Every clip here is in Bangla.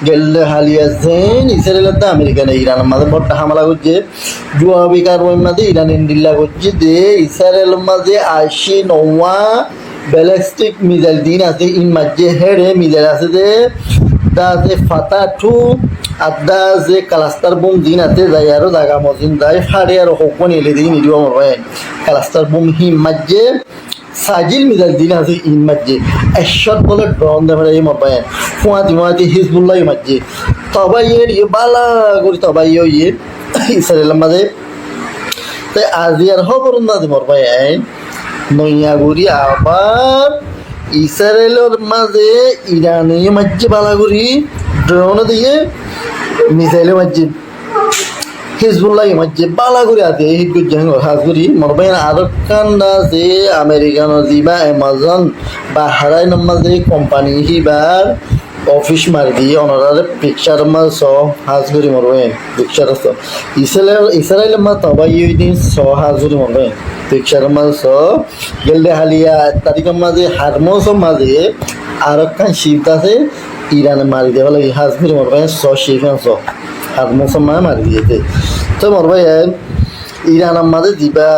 গেলে হালিয়াছেন ইসরায়েলের দা আমেরিকানে ইরানের মাঝে বড় হামলা করছে জুয়াবিকার মাঝে ইরান ইন্ডিল্লা করছে যে ইসরায়েলের মাঝে 89 ব্যালিস্টিক মিসাইল দিন আছে ইন মাঝে হেডে মিসাইল আছে যে দা যে ফাতা টু আদা যে ক্লাস্টার বোম দিন আছে যাই আরো জায়গা মজিন যাই ফাড়ে আর হকন এলে দিন নিদিও মরবে ক্লাস্টার বোম হি মাঝে সাজিল মিজাইল দিন আছে ইন মাঝে এশট বলে ড্রোন দেবে এই মরবে ফুয়াতি হিজবুল্লাহ মাঝে তবাই এর ইয়ে বালা করি তবাই ইয়ে ইসরায়েলের মাঝে তাই আজি আর খবর না দি মরবে নইয়াগুড়ি আবার ইসরায়েলের মাঝে ইরানি মাঝে বালাগুড়ি ড্রোন দিয়ে মিসাইলে মাঝে হিজবুল্লাহ মাঝে বালাগুড়ি আছে হিট করছে হাজগুড়ি মরবাই আর কান্দা যে আমেরিকানো যিবা এমাজন বা হারাই মাঝে কোম্পানি হিবার অফিস মারি দিয়ে অনারে পিকচার মাছ হাজগুড়ি মরবে পিকচার ইসরায়েলের মা তবাই দিন হাজগুড়ি মরবে পিকচার মাছ গেলে হালিয়া তারিখের মাঝে হারমোসের মাঝে আর কান শিফট আছে ইরানে মারি দেওয়া লাগে হাজগুড়ি মরবে শিফান হারমোসের মা মারি দিয়েছে তো মরবে ইরানের মাঝে দিবা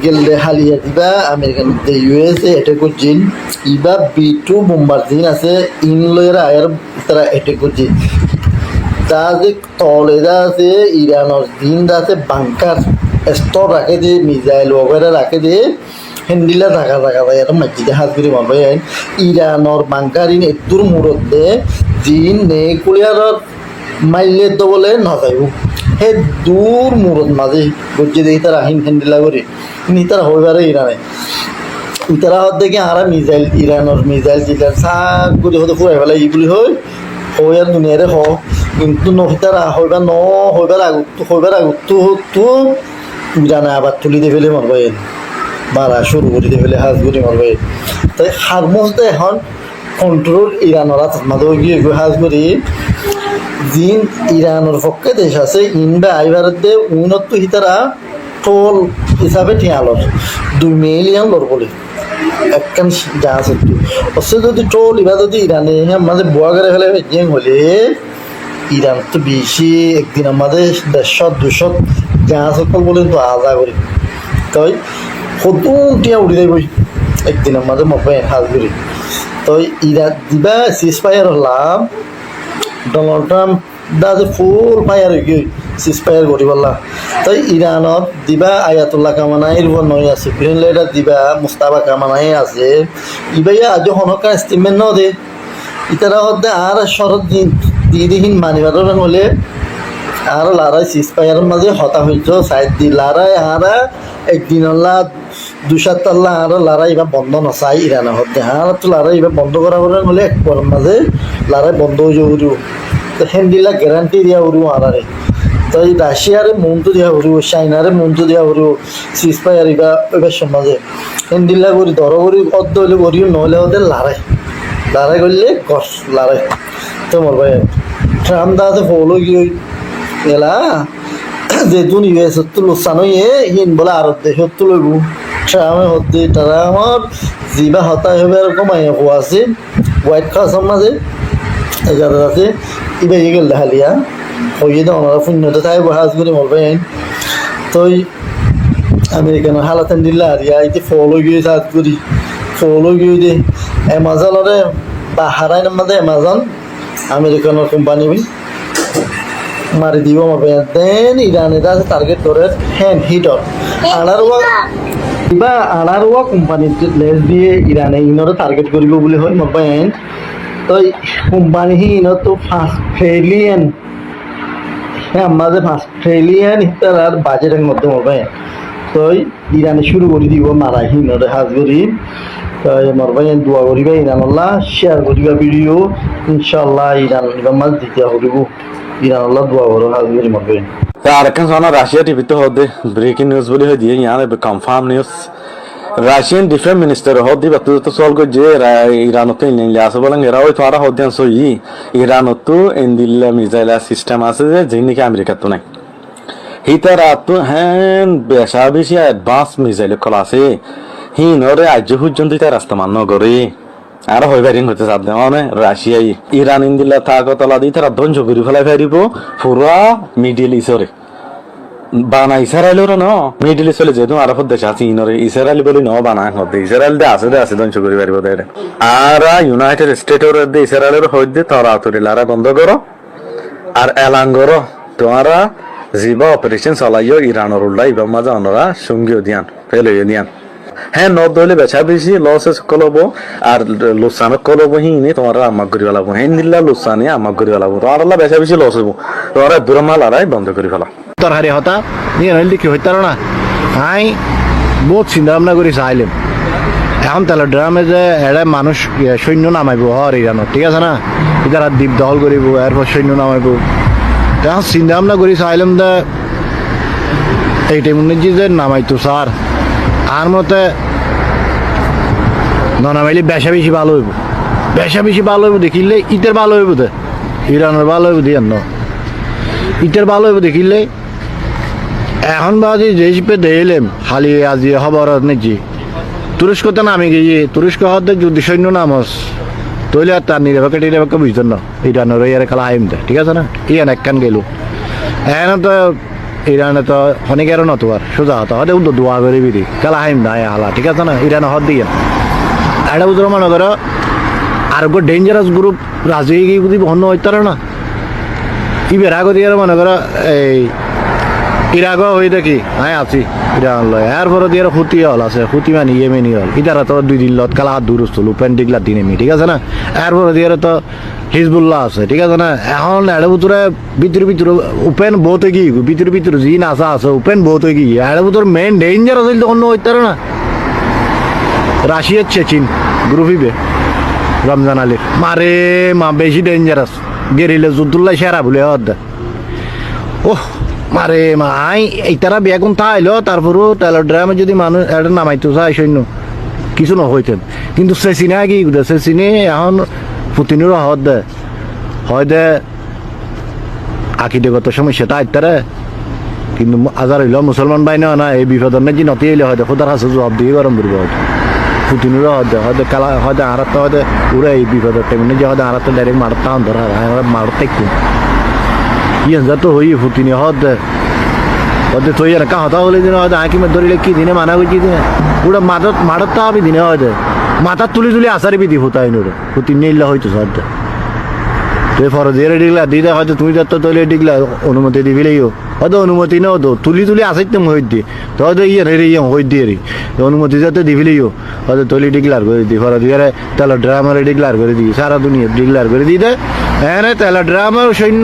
গেলে হালিয়া দিবা আমেরিকান ইউএসএ অ্যাটাক করছেন ইবা B2 বোম্বার দিন আছে ইনলয়ের আয়ের তারা অ্যাটাক করছে তা যে তলেদা আছে ইরানের দিন আছে বাংকার স্তর রাখে দিয়ে মিসাইল ওগেরা রাখে দিয়ে হ্যান্ডিলা থাকা যায় আর মাঝিতে হাত করে মারবে ইরানের বাংকার ইন এদুর মূরতে দিন নেকুলিয়ার মাইলে তো বলে না যাইব সেই দূর মূরত মাঝে বুঝে দেখি তারা আহিন হ্যান্ডিলা করে নি তারা হয়ে পারে ইরানে তারা হত দেখি আর মিসাইল ইরানের মিসাইল জিলার শাক করে হতে ফুরাই ফেলে এইগুলি হয় আর দুনিয়ারে কিন্তু নহিতারা হইবার আগত ইরানে আবার তুলি দিয়ে ফেলে মারবে মারা শুরু করে দিয়ে ফেলে হাজগুড়ি মারবে তাই হারমোসটা এখন কন্ট্রোল ইরানের হাত মাঝে গিয়ে হাজগুড়ি জিন ইরানের পক্ষে দেশ আছে ইনবা আইবারতে উন্নত হিতারা টোল হিসাবে ঠিয়ালর 2 মিলিয়ন লর বলে একখান জাহাজ একটু অবশ্য যদি টোল এবার যদি ইরানে আমাদের বোয়া করে ফেলে যে হলে ইরান তো বেশি একদিন আমাদের 150-200 জাহাজ সকল বলে তো আজা করি তাই সদুটিয়া উড়ি দেব একদিন আমাদের মবে হাজগুড়ি তো ইরান দিবা সিজফায়ার হলাম ডোনাল্ড ট্রাম্প দা যে ফুল ফায়ার হয়ে গিয়ে সিজফায়ার করি বললাম তাই ইরানত দিবা আয়াতুল্লাহ কামানাইর নয় আছে গ্রিন লাইটার দিবা মুস্তাফা কামানাই আছে ইবাইয়া আজ হনকা স্টিমেন্ট ন দে ইতারা হতে আর শরৎ দিদিহীন মানিবারের হলে আর লারাই সিজফায়ারের মাঝে হতা হইতো সাইড দি লারাই হারা একদিন আল্লাহ 2-7 আল্লাহ আর লারাই এবার বন্ধ নচাই ইরানে হতে আর তো লারাই এবার বন্ধ করা হলে এক পর মাঝে লারাই বন্ধ হয়ে যাব তো হ্যান্ডিলা গ্যারান্টি দিয়া উড়ব আরারে তো এই রাশিয়ারে মনটো দিয়া উড়ব চাইনারে মনটো দিয়া উড়ব সিজফায়ার এবার সমাজে হ্যান্ডিলা করি ধর করি অর্ধ হইলে করিও নহলে ওদের লড়াই করলে গছ লড়াই তো মরবাই ট্রাম্প দা আছে ফলো গিয়ে এলা যেহেতু ইউএস লোকসান হয়ে হিন বলে আরব দেশত লইব ট্রামে হতে তারা আমার জিবা হতা হবে এরকম আইয়া পোয়া আছে হোয়াইট হাউসের মাঝে এগারো আছে ইবে গেল হালিয়া হইয়ে দাও ওনারা শূন্যতে তাই হাজ করে মরবে তো আমেরিকানের হালাতেন দিল্লা হারিয়া এটি ফলো গিয়ে হাজ করি ফলো গিয়ে দে অ্যামাজনরে বা হারাই নামাদে অ্যামাজন আমেরিকানের কোম্পানি মারি দিব মরবে দেন ইরানের আছে টার্গেট করে হ্যান্ড হিটর আনারোয়া কোম্পানির লেজ দিয়ে ইরানে ইনরে টার্গেট করিব বলে হয় মরবে তো কোম্পানি ইনত তো $5 ট্রিলিয়ন হ্যাঁ মাঝে $5 ট্রিলিয়ন তার বাজেটের মধ্যে মরবে তো ইরানে শুরু করে দিব মারা হিনরে হাজ করি তো মরবে দোয়া করিবা ইরানাল্লাহ শেয়ার করিবা ভিডিও ইনশাল্লাহ ইরান মাছ দিতে হরিব ইরানাল্লাহ দোয়া করো হাজ করি মরবে আর একখান শোনা রাশিয়া টিভিতে হতে ব্রেকিং নিউজ বলে হয়ে দিয়ে ইয়ার confirm news Russian defence minister হদি বাতু তো সল গো যে ইরানত ইনলে আছে বলেন এরা ওই তোরা হদিয়ান সই ইরানত ইনদিল্লা মিসাইল সিস্টেম আছে যে যিনিকে আমেরিকা তো নাই হিতারা তো হ্যান বেশি অ্যাডভান্স মিসাইল কলা আছে হিনরে আজ পর্যন্ত তার রাস্তা মান করে আর হইবারিং হতে চাচ্ছে মানে রাশিয়াই ইরান ইন্দিল্লা থাকতলা দিয়ে তারা ধ্বংস করে ফেলাই ফেরিব পুরা মিডিল ইসরে বানা ইসরায়েলের ন মিডিল ইসরে যেহেতু আরব দেশ আছে ইনরে ইসরায়েল বলি ন বানা হতে ইসরায়েল দে আছে ধ্বংস করে পারিব দেয় আর ইউনাইটেড স্টেটের দে ইসরায়েলের হইতে তারা আতরি লারা বন্ধ করো আর এলান করো তোমারা জিবা অপারেশন চালাইও ইরানের উল্লাই বা মাঝে অনরা সঙ্গীয় দিয়ান ফেলে দিয়ান হ্যাঁ নদ দলে বেচা বেশি লসেস কলবো আর লোসানক কলবো হিনি তোমারা আমাক করি ফেলাবো হ্যাঁ নিল্লা লোসানে আমাক করি ফেলাবো তোমারা বেচা বেশি লস হবো তোমারা দুরমাল আড়াই বন্ধ করে ফেলা তরকারি হতা নিয়ে নইলে কি হইতার না আই বহুত চিন্তা ভাবনা করে চাইলাম এখন তেল ড্রামে যে এরা মানুষ সৈন্য নামাইব হর ইরানত ঠিক আছে না ইতারা দ্বীপ দখল করিব এরপর সৈন্য নামাইব এখন চিন্তা ভাবনা করে চাইলাম যে এই টাইমে যে নামাইতো স্যার আর মতে নামাইলে বেশা বেশি ভালো হইব বেশা বেশি ভালো হইব দেখিলে ইটের ভালো হইব দে ইরানের ভালো হইব দিয়ে ন ইটের ভালো হইব দেখিলে এখন বাজে যে শিপে দেখলাম খালি আজি খবর নেছি তুরস্কতে নামে গিয়ে তুরস্ক হতে যদি সৈন্য নামস তৈলে আর তার নিরাপক্ষে বুঝতেন না ইরানের ইয়ারে খেলা হাইম দেয় ঠিক আছে না ইয়ান একখান গেল এখন তো ইরানে তো অনেকেরও নতো আর সোজা হতো হতে উদ্দ দোয়া করে বিধি খেলা হাইম না হালা ঠিক আছে না ইরানে হত দিয়ে এটা বুঝলো মনে করো আর ডেঞ্জারাস গ্রুপ রাজি গিয়ে বুঝি বহন হইতার না ইবের আগে দিয়ে মনে করো এই ইরাক হয়ে দেখি হ্যাঁ আছি ইরান লয় এরপরে দিয়ে হুতি হল আছে হুতি মানে ইয়েমেনি হল ইতারা তো 2 দিন লত কালা হাত দূর হল উপেন ডিগলা দিনে ঠিক আছে না এরপরে দিয়ে তো হিজবুল্লাহ আছে ঠিক আছে না এখন এড়ে ভিতরে ভিতরে উপেন বহুত গিয়ে ভিতরে জি নাচা আছে উপেন বহুত গিয়ে এড়ে ভিতরে মেইন ডেঞ্জার আছে অন্য হইতে না রাশিয়ার চেচিন গ্রুপিবে রমজান আলীর মারে মা বেশি ডেঞ্জারাস গেরিলে জুদ্দুল্লাহ সেরা বলে ওহ মারে মা আই এইতারা বেগুন থাইলো তারপরও তেলের ড্রামে যদি মানুষ এটা নামাইতো চাই সৈন্য কিছু ন হইতেন কিন্তু সেচিনে আগে সেচিনে এখন পুতিনেরও হয় দে আকিদেগত সমস্যাটা আইতারে কিন্তু আজার হইল মুসলমান বাই না এই বিপদের না যে নতি হইলে হয়তো খোদার হাসে জবাব দিয়ে গরম করবো হয়তো পুতিনেরও হয়তো কালা হয়তো আরাতটা হয়তো উড়ে এই বিপদের টাইমে যে হয়তো আরাতটা ডাইরেক্ট মারতে ধরা মারতে একটু ইয়ে তো হই ফুটিনি হতে থই আর কা হতা বলে দিন হয়তো হাকিমে ধরিলে কি দিনে মানা করছি দিনে ওটা মাঠত তা আমি দিনে হয়তো মাথা তুলি আসারি বিধি ফুটাই নোরে ফুটি নিলে হয়তো সারটা তুই ফর দিয়ে ডিগলা দিদা হয়তো তুমি যাত তৈলে ডিগলা অনুমতি দিবিলেও হয়তো অনুমতি নেও তো তুলি আসাইতে হই দিয়ে তো হয়তো ইয়ে রে ইয়ে হই দিয়ে রে অনুমতি যাতে দিবিলেও হয়তো তৈলি ডিগলার করে দিই ফর দিয়ে তেল ড্রামারে ডিগলার করে দিই সারা দুনিয়া ডিগলার করে দিই দে হ্যাঁ তেল ড্রামার সৈন্য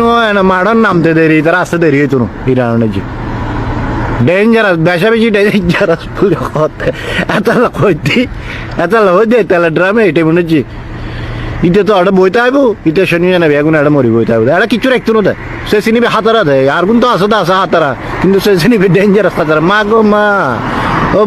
মাড়ার নামতে দেরি তারা আসতে দেরি হইতো না ইরানের যে ডেঞ্জারাস বেশা বেশি ডেঞ্জারাস পুরো হতে এত হইতে তেল ড্রামে এটা মনে হচ্ছে ইতে তো একটা বইতে আইব ইতে শনি জানাবি এখন একটা মরি বইতে আইব এটা কিছু রাখতো না দেয় সে চিনিবি হাতারা দেয় আর কিন্তু আছে হাতারা কিন্তু সে চিনিবি ডেঞ্জারাস হাতারা মা গো মা ও